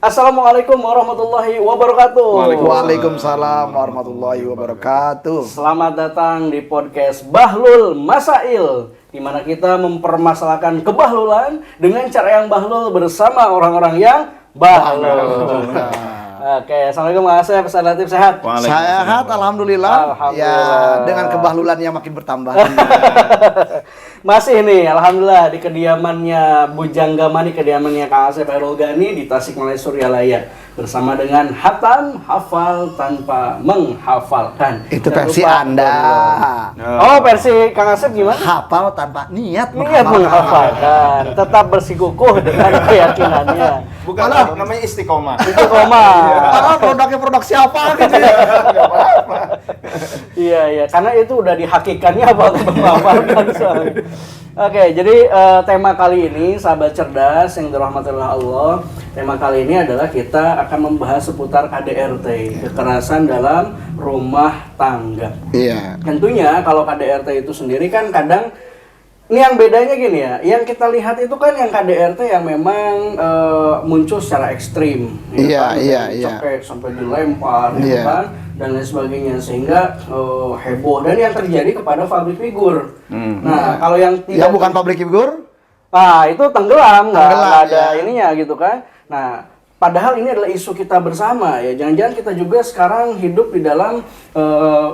Assalamualaikum warahmatullahi wabarakatuh. Waalaikumsalam warahmatullahi wabarakatuh. Selamat datang di podcast Bahlul Masail, di mana kita mempermasalahkan kebahlulan dengan cara yang bahlul bersama orang-orang yang bahlul. Oke, assalamualaikum Mas Asep, Ustaz Latif, sehat? Sehat, alhamdulillah. Alhamdulillah. Ya, dengan kebahlulan yang makin bertambah. Masih nih, alhamdulillah di kediamannya Bujangga Mani, kediamannya Kang Asep Hairul Ghani di Tasikmalaya Suryalaya bersama dengan Hatam Hafal Tanpa Menghafalkan. Itu Jangan versi lupa Anda. Oh, versi Kang Asep gimana? Hafal tanpa niat Niat menghafalkan, tetap bersikukuh dengan keyakinannya. Bukan, namanya istiqomah. Istiqomah. Padahal produknya produk siapa gitu ya. Iya, karena itu udah dihakikannya apa untuk menghafalkan soalnya. Oke, jadi tema kali ini, sahabat cerdas yang dirahmati oleh Allah, tema kali ini adalah kita akan membahas seputar KDRT, kekerasan dalam rumah tangga. Iya. Tentunya kalau KDRT itu sendiri kan kadang ini yang bedanya gini ya, yang kita lihat itu kan yang KDRT yang memang muncul secara ekstrim, Iya. dicekek sampai dilempar, gitu Iya. kan, dan lain sebagainya, sehingga heboh dan yang terjadi kepada public figure. Nah, kalau yang tidak, Yang bukan public figure? itu tenggelam, nggak ada ya. ininya gitu kan. Nah, padahal ini adalah isu kita bersama ya. Jangan-jangan kita juga sekarang hidup di dalam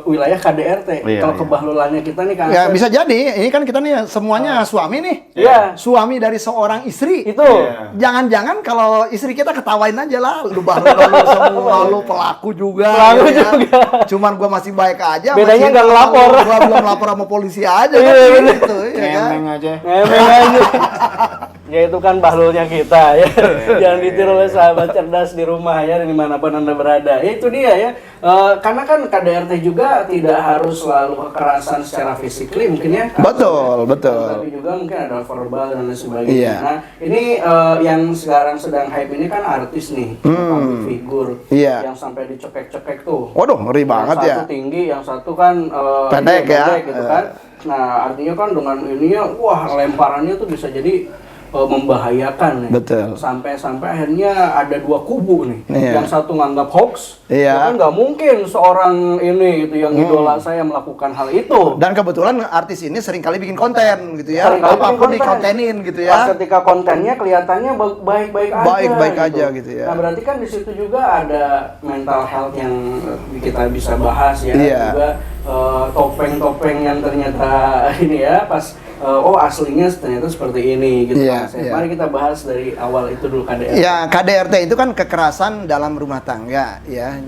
wilayah KDRT. Iya, Kalau iya. kebahlulannya kita nih Kang Ya Asep, bisa jadi. Ini kan kita nih semuanya suami nih. Iya. Suami dari seorang istri. itu. Iya. Jangan-jangan kalau istri kita ketawain aja lah, lu bahlulan lu semua, lu pelaku juga. Pelaku ya kan? juga. Cuman gua masih baik aja. Bedanya masih nggak ngelapor. Gua belum lapor sama polisi aja kan. Iya, bener. Gitu, ya kan? Ngemeng aja. Ngemeng aja. Ya itu kan bahlulnya kita ya. Jangan ditiru oleh sahabat cerdas di rumah ya, dimanapun Anda berada. Ya itu dia ya. Karena kan KDRT juga tidak harus selalu kekerasan secara fisik mungkin ya. Betul. Tapi juga mungkin ada verbal dan lain sebagainya. Iya. Nah, ini yang sekarang sedang hype ini kan artis nih, public figure. Iya. Yang sampai dicekek-cekek tuh. Waduh, ngeri banget Yang ya. satu tinggi, yang satu kan Pendek ya. gitu kan. Nah, artinya kan dengan ininya, wah lemparannya tuh bisa jadi membahayakan nih. Betul. Sampai akhirnya ada dua kubu nih. Iya. Yang satu nganggap hoax, Iya. ya kan nggak mungkin seorang ini gitu yang idola saya melakukan hal itu. Dan kebetulan artis ini sering kali bikin konten gitu ya. Seringkali bikin Apapun konten. dikontenin gitu Pas ya. ketika kontennya kelihatannya baik-baik aja. Baik-baik aja gitu ya. Nah, berarti kan di situ juga ada mental health yang kita bisa bahas ya. Iya. Juga topeng-topeng yang ternyata ini ya pas aslinya ternyata seperti ini gitu. Iya, Mas. iya. Mari kita bahas dari awal itu dulu KDRT. Ya, KDRT itu kan kekerasan dalam rumah tangga ya.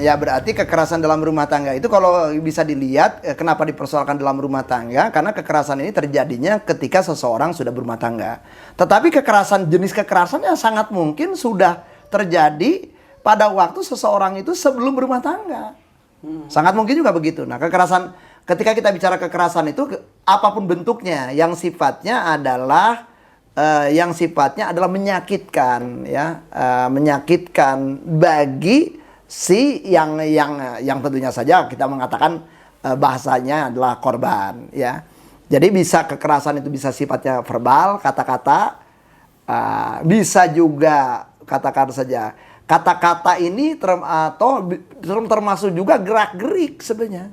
Ya berarti kekerasan dalam rumah tangga itu kalau bisa dilihat kenapa dipersoalkan dalam rumah tangga, karena kekerasan ini terjadinya ketika seseorang sudah berumah tangga. Tetapi jenis kekerasan yang sangat mungkin sudah terjadi pada waktu seseorang itu sebelum berumah tangga. Sangat mungkin juga begitu. Nah, ketika kita bicara kekerasan itu apapun bentuknya yang sifatnya adalah menyakitkan ya, menyakitkan bagi si yang tentunya saja kita mengatakan bahasanya adalah korban ya. Jadi kekerasan itu bisa sifatnya verbal, kata-kata, bisa juga katakan saja kata-kata ini termasuk juga gerak-gerik sebenarnya.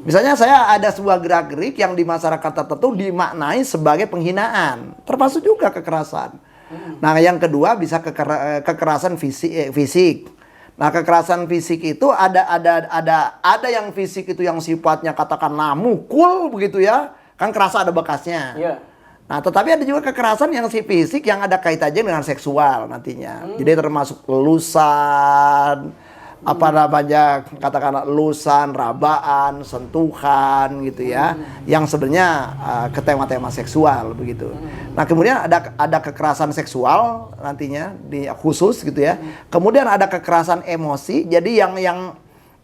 Misalnya saya ada sebuah gerak-gerik yang di masyarakat tertentu dimaknai sebagai penghinaan, termasuk juga kekerasan. Nah, yang kedua bisa kekerasan fisik. Nah, kekerasan fisik itu ada yang fisik itu yang sifatnya katakanlah mukul begitu ya, kan kerasa ada bekasnya. Iya. Nah, tetapi ada juga kekerasan yang fisik yang ada kaitannya dengan seksual nantinya. Jadi termasuk elusan, katakanlah elusan, rabaan, sentuhan gitu ya. Yang sebenarnya ke tema-tema seksual begitu. Nah, kemudian ada kekerasan seksual nantinya khusus gitu ya. Kemudian ada kekerasan emosi. Jadi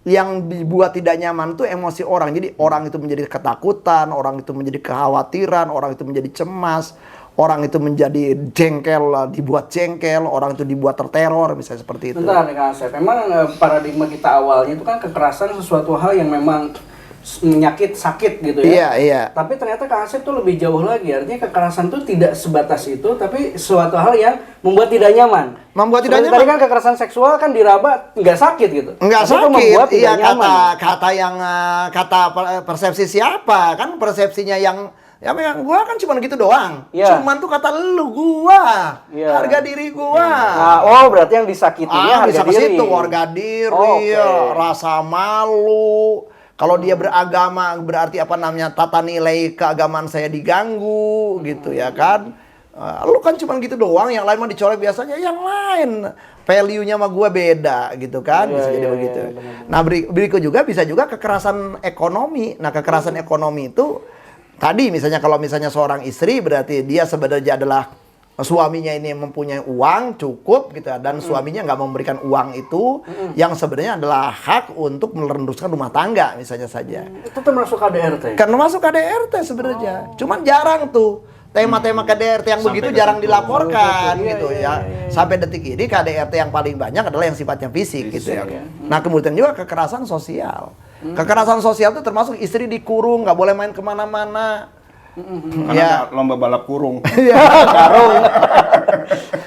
yang dibuat tidak nyaman itu emosi orang. Jadi orang itu menjadi ketakutan, orang itu menjadi kekhawatiran, orang itu menjadi cemas, orang itu menjadi dibuat jengkel, orang itu dibuat terteror, misalnya seperti itu. Bentar nih Kang Asep, memang paradigma kita awalnya itu kan kekerasan sesuatu hal yang memang sakit gitu ya. Iya, iya. Tapi ternyata Kang Asep tuh lebih jauh lagi. Artinya kekerasan tuh tidak sebatas itu, tapi suatu hal yang membuat tidak nyaman. Membuat tidak Seperti nyaman. Tadi kan kekerasan seksual kan diraba nggak sakit gitu. Nggak Tapi itu sakit, membuat iya tidak nyaman. persepsi siapa kan persepsinya yang ya memang gua kan cuma gitu doang. Iya. Cuman tuh kata lu gua, Iya. harga diri gua. Nah, berarti yang disakitinya Bisa harga ke diri. situ harga diri, Oke. rasa malu. Kalau dia beragama berarti apa namanya tata nilai keagamaan saya diganggu gitu ya kan. Lu kan cuma gitu doang, yang lain mah dicolek biasanya, yang lain value-nya sama gua beda gitu kan, bisa jadi begitu. Nah, berikut juga bisa juga kekerasan ekonomi. Nah, kekerasan ekonomi itu tadi misalnya kalau misalnya seorang istri berarti dia sebenarnya adalah suaminya ini mempunyai uang cukup gitu ya, dan suaminya nggak memberikan uang itu yang sebenarnya adalah hak untuk merenduskan rumah tangga misalnya saja. Itu termasuk KDRT. Karena masuk KDRT sebenarnya. Cuman jarang tuh tema-tema KDRT yang Sampai begitu ke jarang situ. dilaporkan Iya, gitu iya, ya. iya. Sampai detik ini KDRT yang paling banyak adalah yang sifatnya fisik gitu ya. ya. Nah, kemudian juga kekerasan sosial. Kekerasan sosial itu termasuk istri dikurung, nggak boleh main kemana-mana. Karena Ya. ada lomba balap kurung.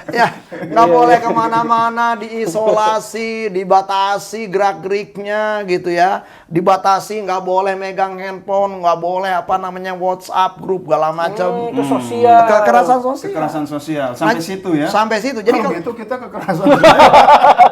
Ya, nggak boleh kemana-mana, diisolasi, dibatasi gerak-geriknya gitu ya, dibatasi, nggak boleh megang handphone, nggak boleh apa namanya WhatsApp grup segala macam. Itu sosial. Kekerasan sosial. Kekerasan sosial sampai situ ya. Sampai situ. Jadi Kalau kalau gitu kita kekerasan.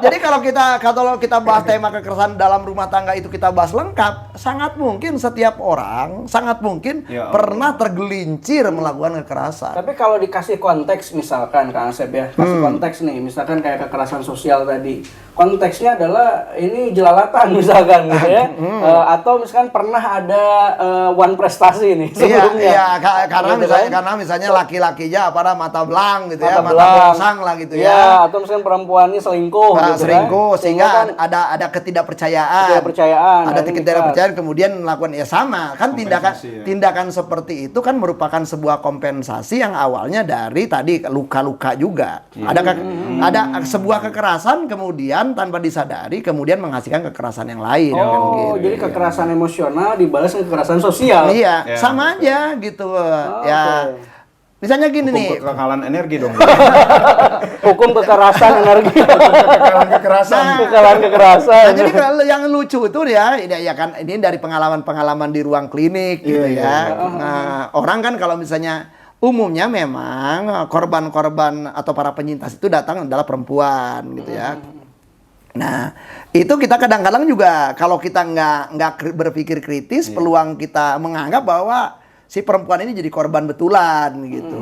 jadi kalau kita bahas tema kekerasan dalam rumah tangga itu kita bahas lengkap, sangat mungkin setiap orang sangat mungkin Ya Allah. pernah tergelincir melakukan kekerasan. Tapi kalau dikasih konteks misalkan Kang Asep ya, kasih konteks nih, misalkan kayak kekerasan sosial tadi. Konteksnya adalah ini jelalatan misalkan gitu ya. Atau misalkan pernah ada one prestasi nih sebelumnya. Iya, karena Gitu misalnya kan? karena misalnya laki-lakinya apa mata belang gitu ya, mata belang. bongsang lah gitu Iya, ya. atau misalkan perempuannya selingkuh Nah, gitu selingkuh kan. sehingga kan ada ketidakpercayaan. ketidakpercayaan, Ada akhirnya ketidakpercayaan kemudian melakukan ya sama kan Kompensasi, ya. tindakan seperti itu kan merupakan sebuah kompensasi yang awalnya dari tadi luka-luka juga. Ada sebuah kekerasan kemudian tanpa disadari kemudian menghasilkan kekerasan yang lain. kan Oh, gitu. jadi kekerasan emosional dibalas dengan kekerasan sosial. Iya, Ya. sama aja gitu. Ya. oke. Misalnya gini Hukum nih. kekekalan energi dong. Hukum kekerasan energi. Kekekalan kekerasan. Kekerasan kekerasan. Nah, jadi kalau yang lucu itu ya kan ini dari pengalaman-pengalaman di ruang klinik gitu ya. Nah, orang kan kalau misalnya umumnya memang korban-korban atau para penyintas itu datang adalah perempuan gitu ya. Nah, itu kita kadang-kadang juga kalau kita nggak berpikir kritis, peluang kita menganggap bahwa si perempuan ini jadi korban betulan gitu.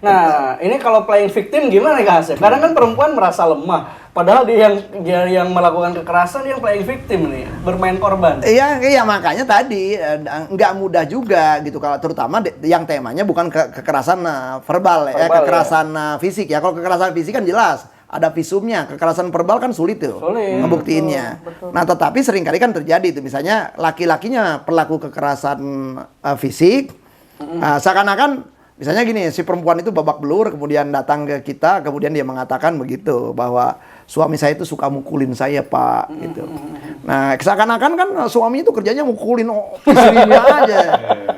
Nah, ini kalau playing victim gimana Kak Asep? Karena kan perempuan merasa lemah. Padahal dia yang melakukan kekerasan yang playing victim nih, bermain korban. Iya makanya tadi nggak mudah juga gitu kalau terutama yang temanya bukan kekerasan verbal ya, kekerasan fisik ya. Kalau kekerasan fisik kan jelas ada visumnya, kekerasan verbal kan sulit tuh Sulit, ngebuktiinnya. betul. Nah, tetapi seringkali kan terjadi itu misalnya laki-lakinya pelaku kekerasan fisik, seakan-akan misalnya gini, si perempuan itu babak belur kemudian datang ke kita, kemudian dia mengatakan begitu bahwa suami saya itu suka mukulin saya, Pak, gitu. Nah, seakan-akan kan suami itu kerjanya mukulin istrinya aja.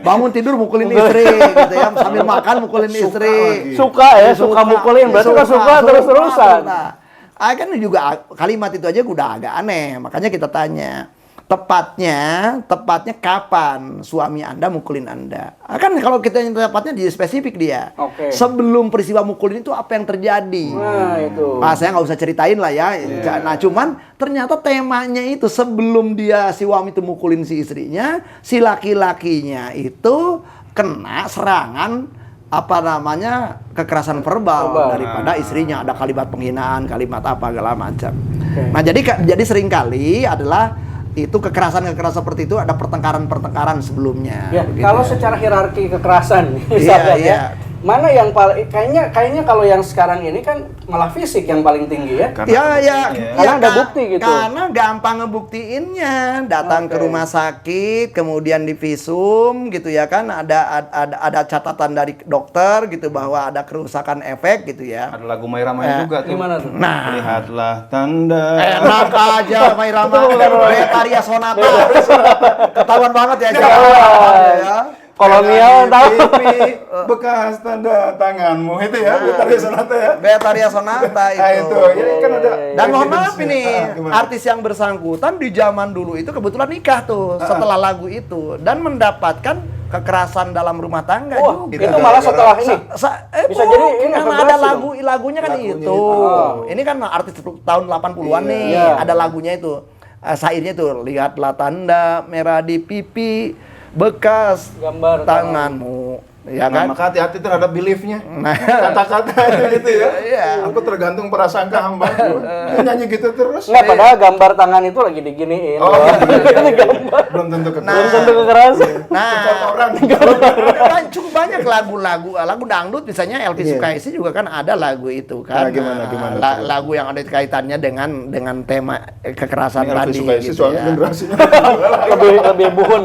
Bangun tidur mukulin istri gitu ya, sambil makan mukulin istri. Suka mukulin, berarti kan suka terus-terusan. Nah, kan juga kalimat itu aja udah agak aneh, makanya kita tanya. Tepatnya kapan suami Anda mukulin Anda? Kan kalau kita yang tepatnya di spesifik dia. Oke. Sebelum peristiwa mukulin itu apa yang terjadi? Nah, itu. Saya nggak usah ceritain lah ya. Nah, cuman ternyata temanya itu sebelum si suami itu mukulin si istrinya, si laki-lakinya itu kena serangan kekerasan verbal daripada istrinya, ada kalimat penghinaan, kalimat apa segala macam. Nah, jadi seringkali adalah itu kekerasan-kekerasan seperti itu ada pertengkaran-pertengkaran sebelumnya. Ya, begitu. kalau secara hierarki kekerasan misalkan Iya. Mana yang paling kayaknya kalau yang sekarang ini kan malah fisik yang paling tinggi ya. Karena ada bukti gitu. Karena gampang ngebuktiinnya, datang ke rumah sakit, kemudian divisum gitu ya kan, ada catatan dari dokter gitu bahwa ada kerusakan efek gitu ya. Ada lagu Mai Rama juga tuh. Gimana tuh? Nah, Lihatlah tanda. enak aja Mai Rama, Betaria Sonata. Ketahuan banget ya, ya. Kolonial tahu. Pipi, bekas tanda tanganmu itu ya, Betaria Sonata ya. Betaria Sonata itu. Nah, itu. Jadi kan ada. Dan mohon maaf ini, Gimana? artis yang bersangkutan di zaman dulu itu kebetulan nikah tuh setelah lagu itu dan mendapatkan kekerasan dalam rumah tangga Oh, juga. itu malah setelah ini. Bisa jadi ini karena kekerasan ada dong. lagunya kan Lagunya itu. Ini kan artis tahun 80-an nih, Iya. ada lagunya itu. Syairnya tuh, lihatlah tanda merah di pipi, bekas Gambar tanganmu. Ya Nah, kan? maka hati-hati terhadap beliefnya. Nah. Kata-kata itu ya. Iya. Aku tergantung prasangka hamba. Nyanyi gitu terus. Enggak, padahal gambar tangan itu lagi diginiin. Oh, Ini gambar. belum tentu ketemu. Belum tentu kekerasan. Nah, orang. cukup banyak lagu dangdut misalnya Elvi Sukaisi juga kan ada lagu itu kan. Nah, gimana Nah, lagu yang ada kaitannya dengan tema kekerasan Ini Elvi tadi Sukaisi gitu soalnya ya. generasinya. lebih buhun.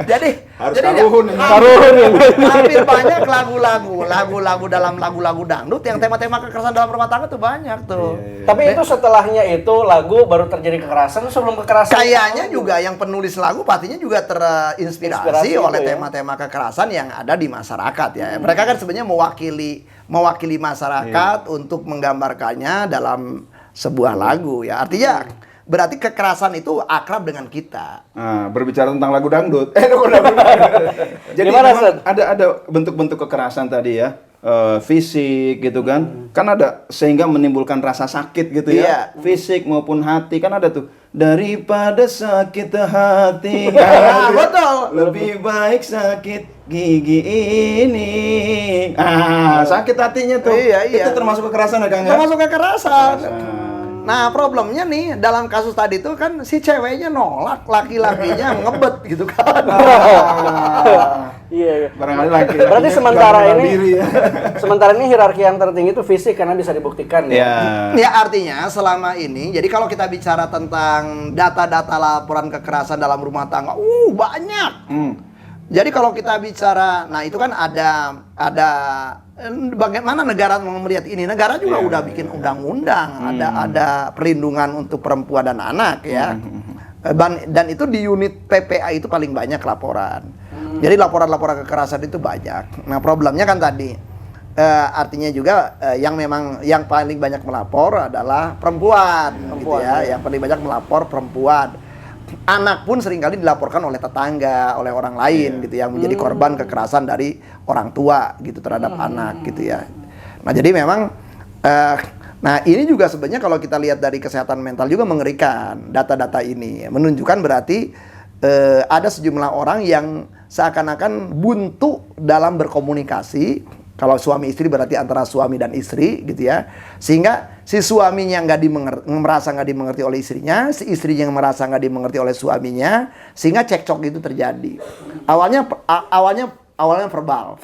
Jadi Harus jadi karuhun ini. Karuhun ini. hampir banyak lagu-lagu dalam lagu-lagu dangdut yang tema-tema kekerasan dalam rumah tangga tuh banyak tuh. Tapi itu setelahnya itu lagu baru terjadi kekerasan sebelum kekerasan. Kayaknya juga yang penulis lagu pastinya juga terinspirasi Inspirasi oleh itu ya. tema-tema kekerasan yang ada di masyarakat ya. Mereka kan sebenarnya mewakili masyarakat untuk menggambarkannya dalam sebuah lagu ya. Artinya berarti kekerasan itu akrab dengan kita. Nah, berbicara tentang lagu dangdut. Lagu dangdut. Jadi Gimana, memang Seth? ada bentuk-bentuk kekerasan tadi ya. Fisik gitu kan. Kan ada sehingga menimbulkan rasa sakit gitu ya. Iya. Fisik maupun hati kan ada tuh. Daripada sakit hati. Nah, betul. Lebih baik sakit gigi ini. Sakit hatinya tuh. Iya, iya. Itu termasuk kekerasan ya, Kang ya? Termasuk kekerasan. Nah, problemnya nih dalam kasus tadi tuh kan si ceweknya nolak, laki-lakinya ngebet gitu kan. Iya, iya. Barangkali laki. Berarti sementara bela ini diri ya. sementara ini hierarki yang tertinggi itu fisik karena bisa dibuktikan ya. Ya. Ya artinya selama ini, jadi kalau kita bicara tentang data-data laporan kekerasan dalam rumah tangga, banyak. Jadi kalau kita bicara, nah itu kan ada bagaimana negara mau melihat ini? Negara juga udah bikin undang-undang, ada perlindungan untuk perempuan dan anak ya. Dan itu di unit PPA itu paling banyak laporan. Jadi laporan-laporan kekerasan itu banyak. Nah problemnya kan tadi artinya juga yang paling banyak melapor adalah perempuan gitu ya. Yang paling banyak melapor perempuan. Anak pun seringkali dilaporkan oleh tetangga, oleh orang lain gitu yang menjadi korban kekerasan dari orang tua gitu terhadap anak gitu ya. Nah jadi memang nah ini juga sebenarnya kalau kita lihat dari kesehatan mental juga mengerikan data-data ini menunjukkan berarti ada sejumlah orang yang seakan-akan buntu dalam berkomunikasi. Kalau suami istri berarti antara suami dan istri gitu ya. Sehingga si suaminya merasa nggak dimengerti oleh istrinya, si istrinya merasa nggak dimengerti oleh suaminya, sehingga cekcok itu terjadi. Awalnya verbal.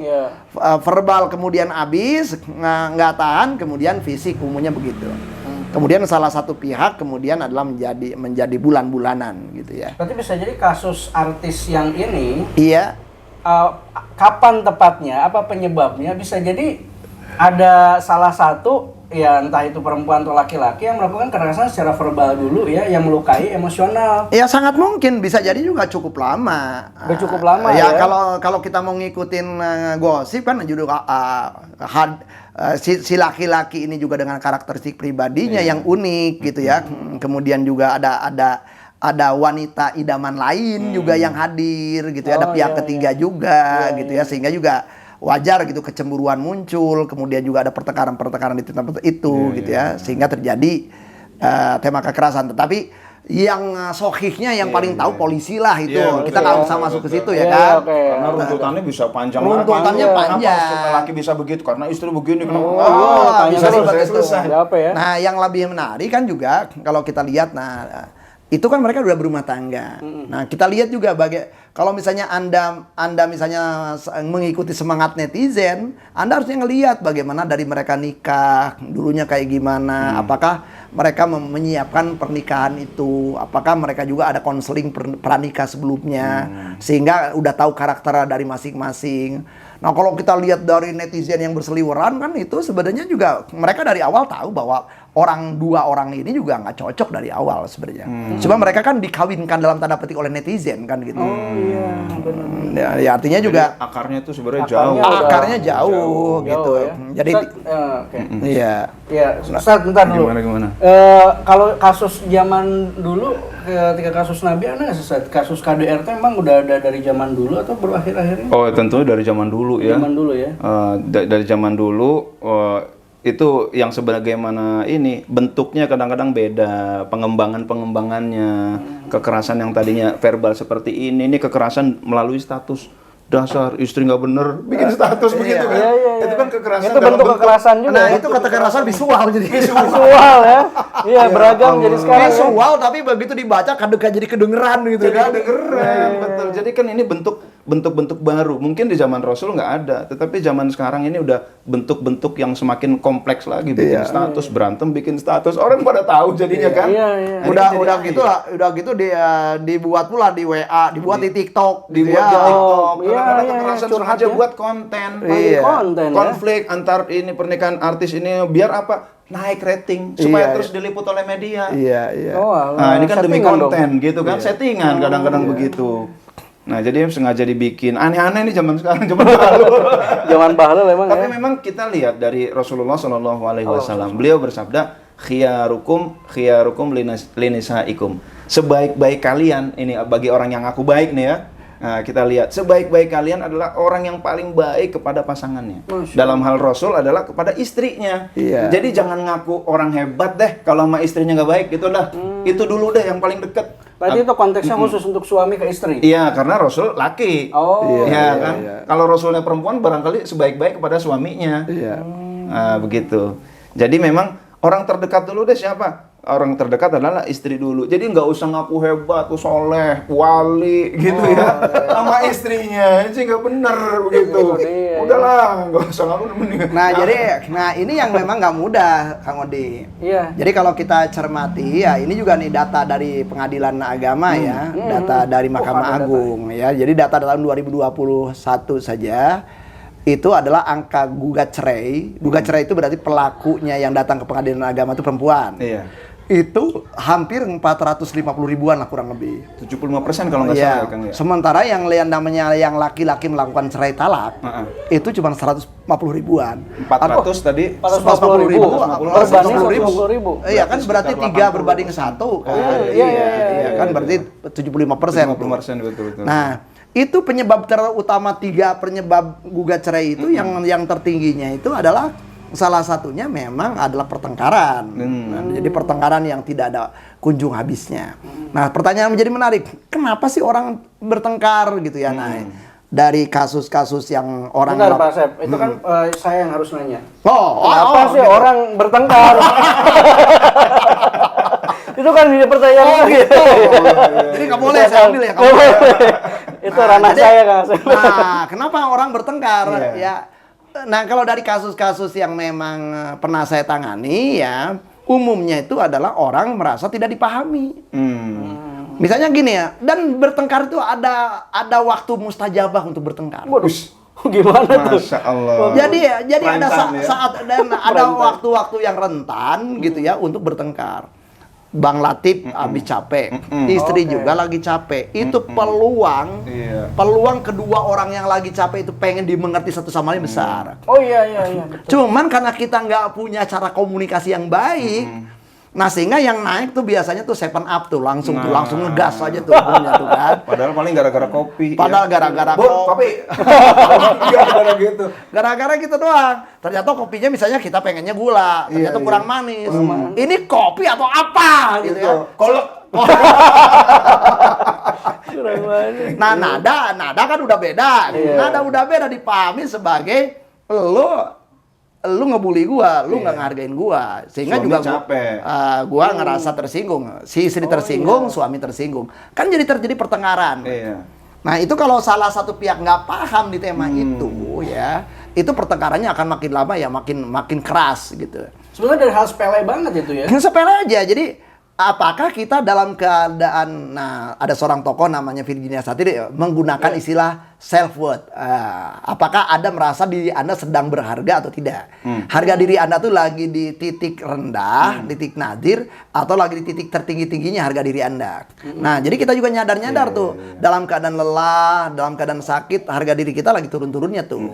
Iya. Verbal kemudian habis nggak tahan, kemudian fisik umumnya begitu. Kemudian salah satu pihak kemudian adalah menjadi bulan-bulanan gitu ya. Berarti bisa jadi kasus artis yang ini Iya. kapan tepatnya, apa penyebabnya, bisa jadi ada salah satu ya entah itu perempuan atau laki-laki yang melakukan kekerasan secara verbal dulu ya, yang melukai emosional. Ya sangat mungkin bisa jadi juga cukup lama. Udah cukup lama ya. ya. Kalau kita mau ngikutin gosip kan juga si laki-laki ini juga dengan karakteristik pribadinya yang unik gitu ya. Kemudian juga ada wanita idaman lain juga yang hadir gitu ya. Ada pihak ketiga juga gitu ya, sehingga juga wajar gitu kecemburuan muncul, kemudian juga ada pertengkaran di tempat itu gitu ya, sehingga terjadi tema kekerasan. Tetapi yang sohihnya yang paling tahu polisi lah itu. Kita nggak usah masuk ke situ ya kan. Karena runtutannya bisa panjang. Runtutannya panjang. Kenapa laki bisa begitu? Karena istri begini. Bisa selesai. Nah, yang lebih menarik kan juga kalau kita lihat itu kan mereka udah berumah tangga. Nah, kita lihat juga kalau misalnya Anda misalnya mengikuti semangat netizen, Anda harusnya ngelihat bagaimana dari mereka nikah, dulunya kayak gimana, apakah mereka menyiapkan pernikahan itu, apakah mereka juga ada konseling pranikah sebelumnya, sehingga udah tahu karakter dari masing-masing. Nah, kalau kita lihat dari netizen yang berseliweran kan itu sebenarnya juga mereka dari awal tahu bahwa dua orang ini juga nggak cocok dari awal sebenarnya. Cuma mereka kan dikawinkan dalam tanda petik oleh netizen kan gitu. Oh iya, benar. Ya artinya Jadi juga akarnya itu sebenarnya jauh. akarnya jauh gitu. Jauh, ya. Jadi Ustaz, oke. iya. Ya, Ustaz, bentar dulu. Gimana? Kalau kasus zaman dulu, ketika kasus Nabi, ada nggak Ustaz? Kasus KDRT emang udah ada dari zaman dulu atau baru akhir-akhir ini? Oh, tentunya dari zaman dulu ya. Zaman dulu ya. Dari zaman dulu itu yang sebagaimana ini bentuknya kadang-kadang beda, pengembangannya, kekerasan yang tadinya verbal seperti ini kekerasan melalui status. Dasar istri nggak bener bikin status begitu kan. Iya. Itu kan kekerasan Itu dalam bentuk kekerasan juga. Nah, ya? itu kekerasan visual jadi. Visual ya. Iya, beragam jadi sekarang. Ya. Visual tapi begitu dibaca kadang jadi kedengeran gitu Jadi kan. kedengeran, betul. Jadi kan ini bentuk-bentuk baru. Mungkin di zaman Rasul nggak ada, tetapi zaman sekarang ini udah bentuk-bentuk yang semakin kompleks lagi. Bikin status, berantem bikin status. Orang pada tahu jadinya kan. Iya. Udah gitu dia dibuat pula di WA, dibuat di TikTok, Dibuat gitu di ya. TikTok. Iya, Kadang-kadang iya, kekerasan curhat sengaja ya. buat konten. Iya. Konten ya. Konflik antar ini pernikahan artis ini biar apa? Naik rating supaya Iya, terus diliput oleh media. Iya. Oh, alah. Nah, ini kan demi Settingan konten dong. gitu kan, settingan kadang-kadang begitu. Nah, jadi sengaja dibikin aneh-aneh nih zaman sekarang, zaman dahulu. Zaman bahlul memang Tapi ya. memang kita lihat dari Rasulullah Shallallahu Alaihi Wasallam, beliau bersabda, khiyarukum linisaikum. Sebaik-baik kalian ini bagi orang yang aku baik nih ya. Nah, kita lihat sebaik-baik kalian adalah orang yang paling baik kepada pasangannya. Dalam hal Rasul adalah kepada istrinya. Iya. Jadi jangan ngaku orang hebat deh kalau sama istrinya nggak baik gitu dah. Itu dulu deh yang paling deket. Berarti itu konteksnya khusus untuk suami ke istri. Iya, karena Rasul laki. Oh. Iya kan. Kalau Rasulnya perempuan barangkali sebaik-baik kepada suaminya. Iya. Nah, begitu. Jadi memang orang terdekat dulu deh siapa? Orang terdekat adalah istri dulu. Jadi nggak usah ngaku hebat, tuh soleh, wali gitu ya. Sama istrinya, sih nggak bener begitu. Iya, Udahlah, nggak usah ngaku mending. Nah ini yang memang nggak mudah, Kang Odi. Iya. Jadi kalau kita cermati ya ini juga nih data dari Pengadilan Agama ya, data dari Mahkamah ada Agung ya. Jadi data tahun 2021 saja itu adalah angka gugat cerai. Gugat cerai itu berarti pelakunya yang datang ke Pengadilan Agama itu perempuan. Iya. Itu hampir 450 ribuan lah kurang lebih. 75% kalau nggak Iya. salah ya, Kang ya. Sementara yang namanya yang laki-laki melakukan cerai talak itu cuma 150 ribuan. 400 tadi. 450 ribu. 450 ribu. Iya kan berarti 3 berbanding 1 kan. Iya kan berarti 75%. 50% betul. Nah, itu penyebab terutama 3 penyebab gugat cerai itu yang tertingginya itu adalah salah satunya memang adalah pertengkaran. Nah, jadi pertengkaran yang tidak ada kunjung habisnya. Nah, pertanyaan menjadi menarik. Kenapa sih orang bertengkar gitu ya? Nah, dari kasus-kasus yang orang Bentar Pak Sep, itu kan saya yang harus nanya. Kenapa Kenapa sih orang bertengkar? Itu kan jadi pertanyaan lagi. Jadi nggak boleh saya ambil ya. Kamu. Itu ranah saya Kang. Nah, kenapa orang bertengkar ya? Nah, kalau dari kasus-kasus yang memang pernah saya tangani ya, umumnya itu adalah orang merasa tidak dipahami. Misalnya gini ya, dan bertengkar itu ada waktu mustajabah untuk bertengkar. Waduh. Gimana tuh? Masya Allah. Jadi ada Rentan, ya? saat dan ada waktu-waktu yang rentan gitu ya untuk bertengkar. Bang Latif habis capek, istri juga lagi capek. Itu peluang kedua orang yang lagi capek itu pengen dimengerti satu sama lain besar. Oh iya betul. Cuman karena kita nggak punya cara komunikasi yang baik, nah sehingga yang naik tuh biasanya tuh 7up tuh langsung ngegas aja tuh umumnya tuh kan. Padahal paling gara-gara kopi. Padahal gara-gara kopi. Gara-gara gitu. Gara-gara gitu doang. Ternyata kopinya misalnya kita pengennya gula, ternyata kurang manis. Ini kopi atau apa gitu ya. Kalau Nah, nada kan udah beda. Nada udah beda dipahami sebagai lo lu ngebully gua, lu nggak ngehargain gua, sehingga Suami juga capek. gua ngerasa tersinggung, si istri tersinggung, suami tersinggung, kan jadi terjadi pertengkaran. Iya. Nah itu kalau salah satu pihak nggak paham di tema itu ya, itu pertengkarannya akan makin lama ya makin keras gitu. Sebenarnya dari hal sepele banget itu ya. Sepele aja. Jadi apakah kita dalam keadaan, nah ada seorang tokoh namanya Virginia Satir menggunakan istilah self worth. Apakah Anda merasa diri Anda sedang berharga atau tidak? Harga diri Anda tuh lagi di titik rendah, titik nadir, atau lagi di titik tertinggi-tingginya harga diri Anda. Nah, jadi kita juga nyadar-nyadar tuh dalam keadaan lelah, dalam keadaan sakit, harga diri kita lagi turun-turunnya tuh.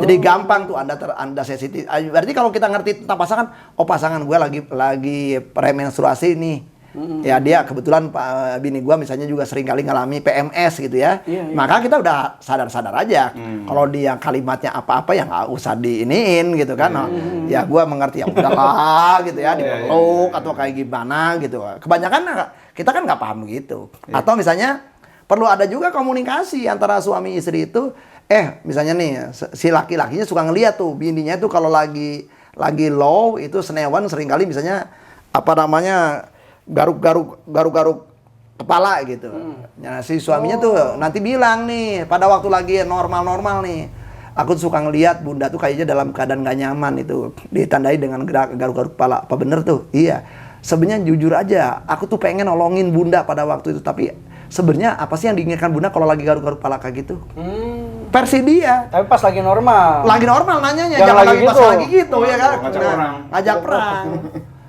Jadi gampang tuh Anda sensitif. Berarti kalau kita ngerti tentang pasangan, oh pasangan gue lagi premenstruasi nih. Ya dia kebetulan bini gua misalnya juga sering kali ngalami PMS gitu ya. Maka kita udah sadar-sadar aja. Kalau dia kalimatnya apa-apa ya nggak usah diiniin gitu kan. Ya gua mengerti ya udahlah gitu ya, dipeluk atau kayak gimana gitu. Kebanyakan kita kan nggak paham gitu. Atau misalnya perlu ada juga komunikasi antara suami istri itu. Misalnya nih si laki-lakinya suka ngeliat tuh bininya tuh kalau lagi low itu senewan seringkali misalnya apa namanya garuk-garuk kepala gitu. Nah, si suaminya tuh nanti bilang nih pada waktu lagi normal-normal nih, aku suka ngelihat bunda tuh kayaknya dalam keadaan gak nyaman itu, ditandai dengan garuk-garuk kepala. Apa bener tuh? Iya. Sebenarnya jujur aja, aku tuh pengen nolongin bunda pada waktu itu, tapi sebenarnya apa sih yang diinginkan bunda kalau lagi garuk-garuk kepala kayak gitu? Versi dia. Tapi pas lagi normal. Lagi normal nanyanya, Jangan jangan lagi lagi pas gitu. lagi gitu ya kan? Ngajak perang. Ngajak perang.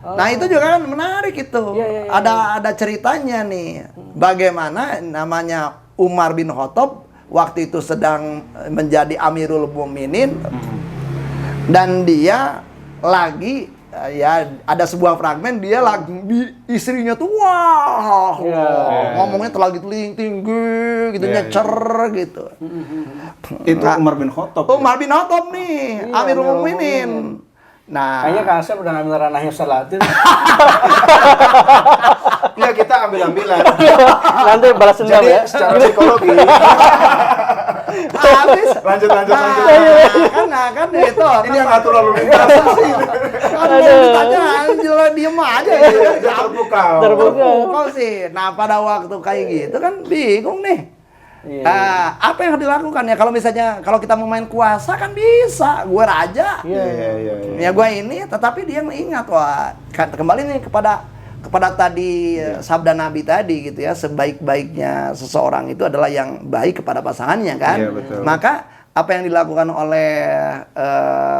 Nah itu juga kan menarik itu. Ada ceritanya nih. Bagaimana namanya Umar bin Khattab waktu itu sedang menjadi Amirul Mukminin dan dia lagi ya ada sebuah fragmen dia lagi istrinya tuh ngomongnya terlalu tinggi gitu nyecer gitu. Itu Umar bin Khattab. Umar bin Khattab nih, Amirul Mukminin. Nah, Kayaknya Kang Asep udah ngambil ranahnya Ustaz Latif. Enggak, kita ambil-ambilan. Nanti balas dendam Jadi ya. secara psikologi. habis. Lanjut. Kan itu. Ini yang ngatur lalu lintas. Kan mau ditanya, jelas diem aja gitu. Dia terpukau. Terpukau sih. Nah, pada waktu kayak gitu kan bingung nih. Apa yang harus dilakukan ya kalau kita mau main kuasa kan bisa, gue raja. Ya gue ini, tetapi dia mengingat kembali nih kepada tadi sabda Nabi tadi gitu ya, sebaik-baiknya seseorang itu adalah yang baik kepada pasangannya kan. Iya, betul. Maka apa yang dilakukan oleh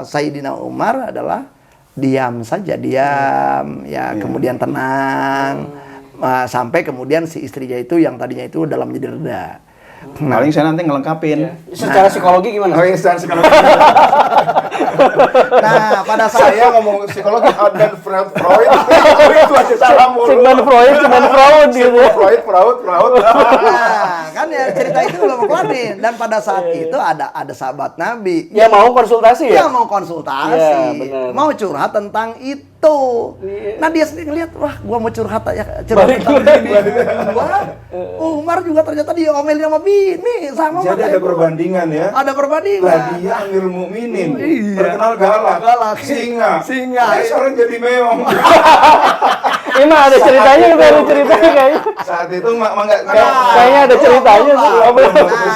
Sayyidina Umar adalah diam saja, kemudian tenang sampai kemudian si istrinya itu yang tadinya itu dalam menjadi reda. Paling saya nanti ngelengkapin. Secara psikologi gimana? Oh iya, secara psikologi. Nah, pada saat Saya ngomong psikologi dan Freud. Itu aja salah mulu. Sigmund Freud gitu. Freud. Nah, kan ya cerita itu belum kelar nih. Dan pada saat itu ada sahabat Nabi Ya mau konsultasi ya? yang mau konsultasi, Iya, benar. mau curhat tentang itu. Nah dia sendiri ngeliat, wah gua mau curhat Balik tentang lagi. bini gua. Umar juga ternyata diomelin sama bini, sama Jadi ada perbandingan ya. Ada perbandingan. Lah dia Amirul Mukminin. Iya. Terkenal galak. Singa. Singa. Sekarang jadi meong. Ini mah ada ceritanya kayaknya. Saat itu enggak Kayaknya ada ceritanya sih.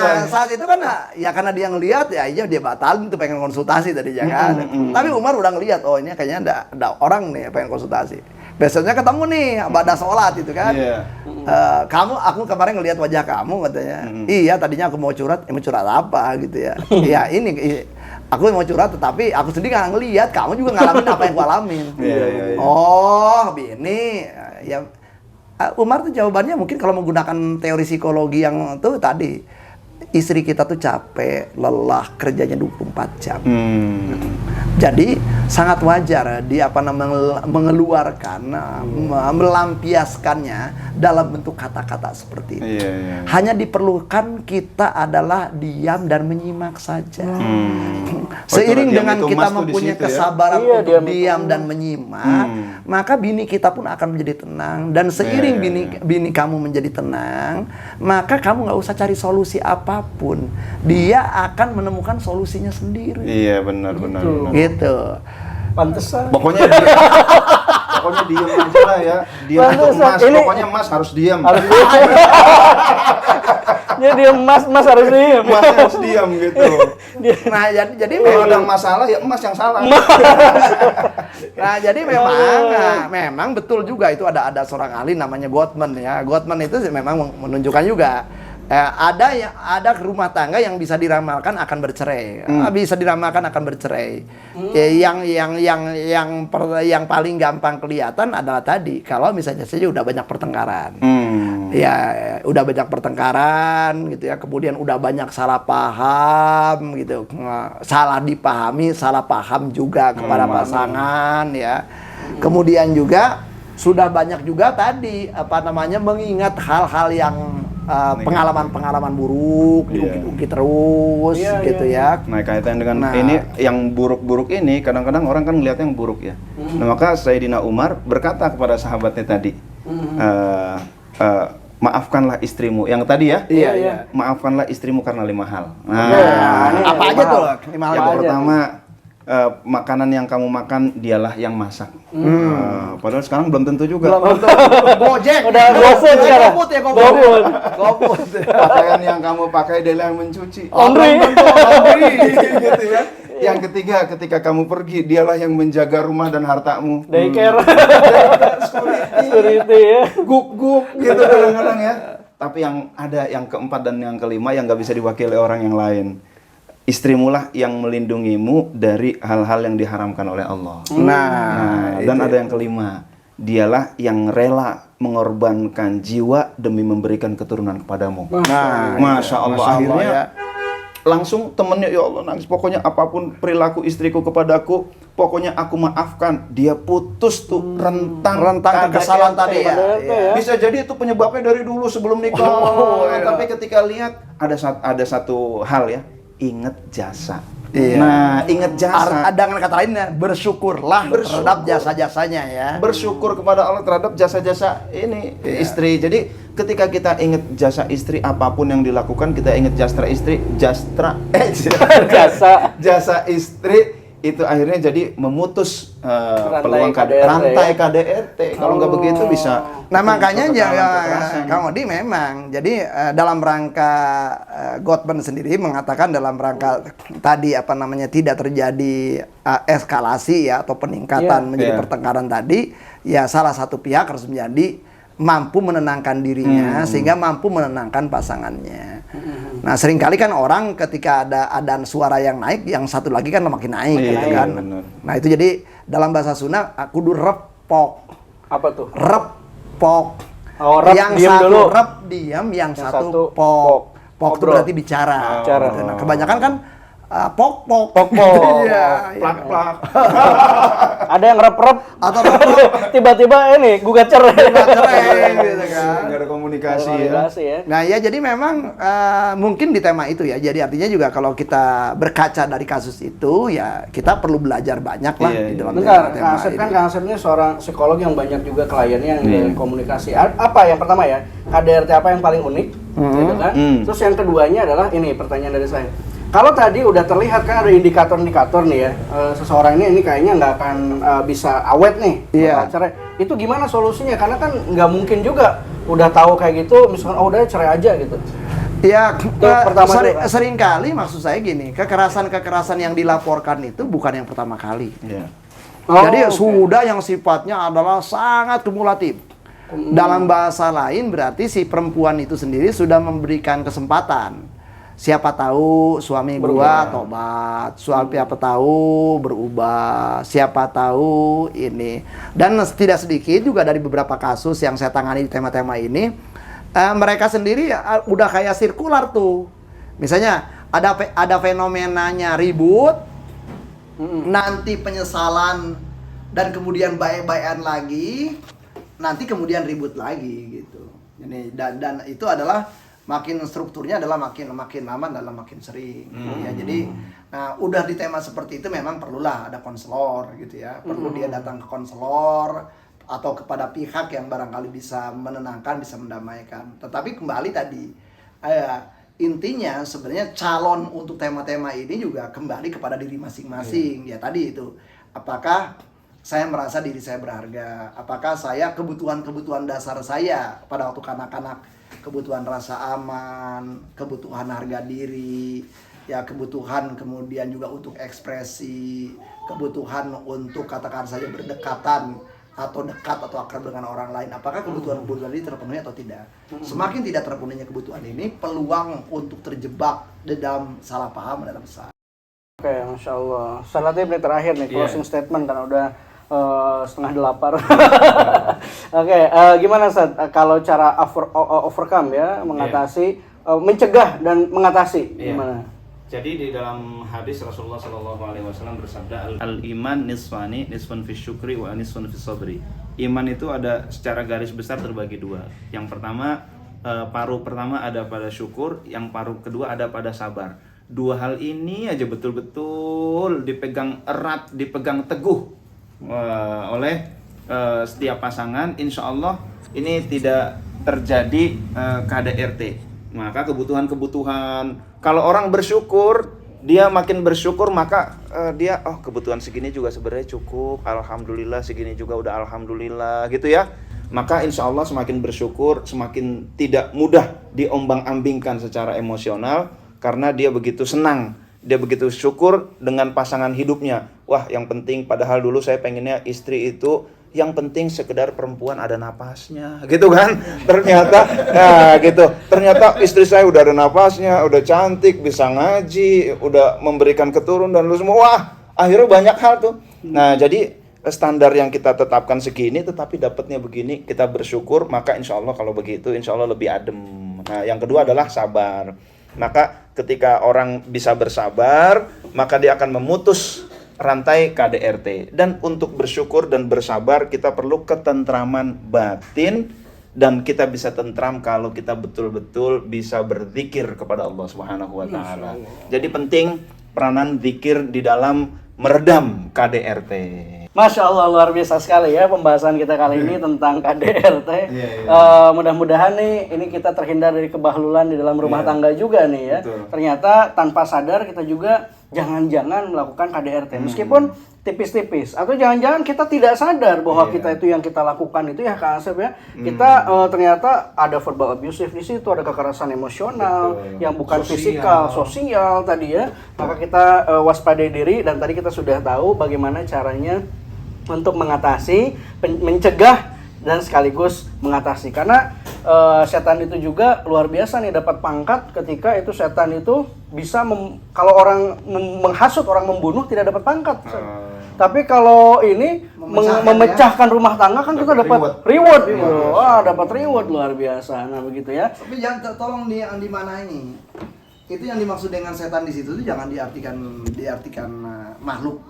Nah, saat itu kan ya karena dia ngelihat ya dia batalin tuh pengen konsultasi tadi kan. Tapi Umar udah ngelihat, oh ini kayaknya ada orang nih pengen konsultasi. Besoknya ketemu nih, pada sholat itu kan. Iya. Aku kemarin ngelihat wajah kamu katanya. Iya, tadinya aku mau curhat apa gitu ya. Ya ini aku mau curhat tetapi aku sendiri nggak ngelihat, kamu juga ngalamin apa yang gua alamin. Iya. Oh, bini ya Umar tuh jawabannya mungkin kalau menggunakan teori psikologi yang tuh tadi, istri kita tuh capek, lelah, kerjanya 24 jam. Jadi sangat wajar dia mengeluarkan, melampiaskannya dalam bentuk kata-kata seperti itu. Iya. Hanya diperlukan kita adalah diam dan menyimak saja. Seiring Diam dengan itu kita emas tuh di mempunyai situ ya. kesabaran Iya, untuk diam dan menyimak, maka bini kita pun akan menjadi tenang. Dan seiring bini kamu menjadi tenang, maka kamu nggak usah cari solusi apapun. apapun, dia akan menemukan solusinya sendiri. Iya, benar. Gitu. Pantesan. Pokoknya diem aja lah ya. Diam untuk Pantesan. Mas. Pokoknya Mas harus diam. Ya dia mas harus diem. Mas harus diam gitu. Nah, jadi Kalau ada masalah ya Mas yang salah. Nah, jadi memang betul juga itu ada seorang ahli namanya Gottman ya. Gottman itu memang menunjukkan juga ada rumah tangga yang bisa diramalkan akan bercerai. Bisa diramalkan akan bercerai. Yang paling gampang kelihatan adalah tadi kalau misalnya saja udah banyak pertengkaran. Ya, udah banyak pertengkaran gitu ya. Kemudian udah banyak salah paham gitu. Salah dipahami, salah paham juga kepada pasangan ya. Kemudian juga sudah banyak juga tadi mengingat hal-hal yang pengalaman-pengalaman buruk diungkit-ungkit terus gitu ya. Nah, kaitan dengan ini yang buruk-buruk ini kadang-kadang orang kan melihatnya yang buruk ya. Nah, maka Sayyidina Umar berkata kepada sahabatnya tadi, maafkanlah istrimu yang tadi ya. Iya. Maafkanlah istrimu karena 5 hal. Apa aja tuh? 5 hal Yang aja. pertama, makanan yang kamu makan dialah yang masak. Padahal sekarang belum tentu juga. Gojek. Udah bosen sekarang. GoFood. Pakaian yang kamu pakai dialah yang mencuci. Laundry. Gitu ya. Yang ketiga, ketika kamu pergi, dialah yang menjaga rumah dan hartamu. Daycare. Security ya. Guk gitu kadang-kadang ya. Tapi yang ada yang keempat dan yang kelima yang nggak bisa diwakili orang yang lain. Istrimulah yang melindungimu dari hal-hal yang diharamkan oleh Allah. Dan ada yang kelima, dialah yang rela mengorbankan jiwa demi memberikan keturunan kepadamu. Masya Allah, akhirnya langsung temennya, ya Allah nangis. Pokoknya apapun perilaku istriku kepadaku, pokoknya aku maafkan. Dia putus tuh rentang kesalahan tadi ya. Bisa jadi itu penyebabnya dari dulu sebelum nikah. Tapi ketika lihat ada satu hal ya. Ingat jasa. Nah, ingat jasa. Dengan kata lainnya, bersyukurlah terhadap jasa-jasanya ya. Bersyukur kepada Allah terhadap jasa-jasa ini istri. Jadi ketika kita ingat jasa istri, apapun yang dilakukan kita ingat jasa istri itu akhirnya jadi memutus peluang rantai KDRT. Kalau nggak begitu bisa. Nah, makanya Kang Odi memang jadi dalam rangka Gottman sendiri mengatakan dalam rangka tadi tidak terjadi eskalasi ya atau peningkatan menjadi pertengkaran tadi, ya salah satu pihak harus menjadi mampu menenangkan dirinya sehingga mampu menenangkan pasangannya. Nah, seringkali kan orang ketika ada suara yang naik, yang satu lagi kan makin naik gitu kan. Nah, itu jadi dalam bahasa Sunda kudu repok. Apa tuh? Repok. Yang satu rep diam, yang satu pok. Pok itu berarti bicara. Nah, kebanyakan kan pok. Iya. Plak. Ada yang rep-rep atau tiba-tiba ini gugat cerai gitu kan. Nggak ada komunikasi ya. Nah ya, jadi memang mungkin di tema itu ya. Jadi artinya juga kalau kita berkaca dari kasus itu ya kita perlu belajar banyak lah di dalam tema ini. Kang Asep ini seorang psikolog yang banyak juga kliennya yang komunikasi. Apa yang pertama ya? KDRT apa yang paling unik? Gitu kan? Terus yang keduanya adalah ini pertanyaan dari saya. Kalau tadi udah terlihat kan ada indikator-indikator nih ya, seseorang ini kayaknya nggak akan bisa awet nih, cerai. Itu gimana solusinya? Karena kan nggak mungkin juga udah tahu kayak gitu, misalkan udah cerai aja gitu. Ya, seringkali maksud saya gini, kekerasan yang dilaporkan itu bukan yang pertama kali. Jadi sudah yang sifatnya adalah sangat kumulatif. Dalam bahasa lain berarti si perempuan itu sendiri sudah memberikan kesempatan. Siapa tahu suami gua tobat, siapa tahu berubah, siapa tahu ini. Dan tidak sedikit juga dari beberapa kasus yang saya tangani di tema-tema ini, mereka sendiri udah kayak sirkular tuh. Misalnya ada fenomenanya ribut, nanti penyesalan dan kemudian baik-baikan lagi, nanti kemudian ribut lagi gitu. Ini dan itu adalah makin strukturnya adalah makin lama dalam makin sering ya. Jadi udah di tema seperti itu memang perlulah ada konselor gitu ya. Perlu dia datang ke konselor atau kepada pihak yang barangkali bisa menenangkan, bisa mendamaikan. Tetapi kembali tadi intinya sebenarnya calon untuk tema-tema ini juga kembali kepada diri masing-masing. Ya tadi itu, apakah saya merasa diri saya berharga, apakah saya kebutuhan-kebutuhan dasar saya pada waktu kanak-kanak, kebutuhan rasa aman, kebutuhan harga diri, ya kebutuhan kemudian juga untuk ekspresi, kebutuhan untuk katakan saja berdekatan atau dekat atau akrab dengan orang lain, apakah kebutuhan-kebutuhan ini terpenuhi atau tidak. Semakin tidak terpenuhinya kebutuhan ini, peluang untuk terjebak di dalam salah paham adalah besar. Oke, Masya Allah. Ustaz Latif nih terakhir nih, closing statement karena udah setengah delapan. Oke, gimana Ustaz kalau cara overcome ya, mengatasi, mencegah dan mengatasi, gimana? Jadi di dalam hadis Rasulullah SAW bersabda, al-iman nisfani, nisfun fi syukri wa nisfun fi sabri. Iman itu ada secara garis besar terbagi dua. Yang pertama, paruh pertama ada pada syukur, yang paruh kedua ada pada sabar. Dua hal ini aja betul-betul dipegang erat, dipegang teguh oleh setiap pasangan, insya Allah ini tidak terjadi KDRT. Maka kebutuhan-kebutuhan, kalau orang bersyukur, dia makin bersyukur, maka dia kebutuhan segini juga sebenarnya cukup, alhamdulillah segini juga udah alhamdulillah gitu ya. Maka insya Allah semakin bersyukur, semakin tidak mudah diombang-ambingkan secara emosional, karena dia begitu senang, dia begitu syukur dengan pasangan hidupnya. Wah, yang penting, padahal dulu saya pengennya istri itu yang penting sekedar perempuan ada napasnya, gitu kan? Ternyata, gitu. Ternyata istri saya udah ada napasnya, udah cantik, bisa ngaji, udah memberikan keturunan dan lu semua. Wah, akhirnya banyak hal tuh. Nah, jadi standar yang kita tetapkan segini, tetapi dapatnya begini, kita bersyukur, maka insya Allah kalau begitu, insya Allah lebih adem. Nah, yang kedua adalah sabar. Maka ketika orang bisa bersabar, maka dia akan memutus rantai KDRT. Dan untuk bersyukur dan bersabar, kita perlu ketentraman batin, dan kita bisa tentram kalau kita betul-betul bisa berzikir kepada Allah Subhanahu wa taala. Jadi penting peranan zikir di dalam meredam KDRT. Masya Allah, luar biasa sekali ya pembahasan kita kali ini tentang KDRT. Mudah-mudahan nih ini kita terhindar dari kebahlulan di dalam rumah tangga juga nih ya. Betul. Ternyata tanpa sadar kita juga jangan-jangan melakukan KDRT meskipun tipis-tipis, atau jangan-jangan kita tidak sadar bahwa kita itu yang kita lakukan itu ya Kak Asep ya. Kita ternyata ada verbal abusive di situ, ada kekerasan emosional yang bukan fisikal, sosial tadi ya. Maka kita waspadai diri, dan tadi kita sudah tahu bagaimana caranya untuk mengatasi, mencegah dan sekaligus mengatasi. Karena setan itu juga luar biasa nih, dapat pangkat ketika itu setan itu bisa kalau orang menghasut, orang membunuh tidak dapat pangkat. Tapi kalau ini memecahkan rumah tangga kan kita dapat reward gitu. Wah, dapat reward luar biasa. Nah, begitu ya. Tapi jangan tolong di mana ini. Itu yang dimaksud dengan setan di situ tuh jangan diartikan makhluk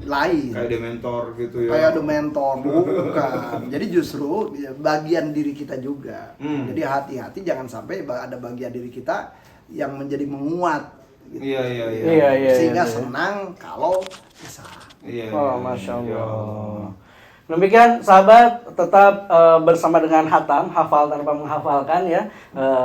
lain. Kayak dementor gitu ya. Kayak dementor, bukan. Jadi justru bagian diri kita juga. Jadi hati-hati jangan sampai ada bagian diri kita yang menjadi menguat. Gitu. Iya. Sehingga senang kalau bisa. Masya Allah. Demikian sahabat, tetap bersama dengan Hatam, hafal tanpa menghafalkan ya.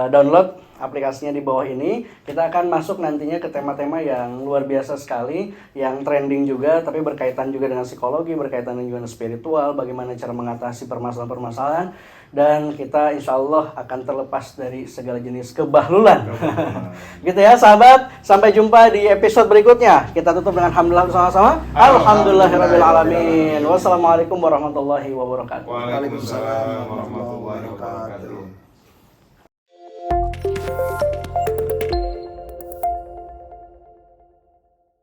Download aplikasinya di bawah ini. Kita akan masuk nantinya ke tema-tema yang luar biasa sekali, yang trending juga, tapi berkaitan juga dengan psikologi, berkaitan juga dengan spiritual, bagaimana cara mengatasi permasalahan-permasalahan, dan kita insya Allah akan terlepas dari segala jenis kebahlulan. Gitu ya sahabat, sampai jumpa di episode berikutnya. Kita tutup dengan alhamdulillah bersama-sama. Alhamdulillahirrabbilalamin. Wassalamualaikum warahmatullahi wabarakatuh. Waalaikumsalam warahmatullahi wabarakatuh.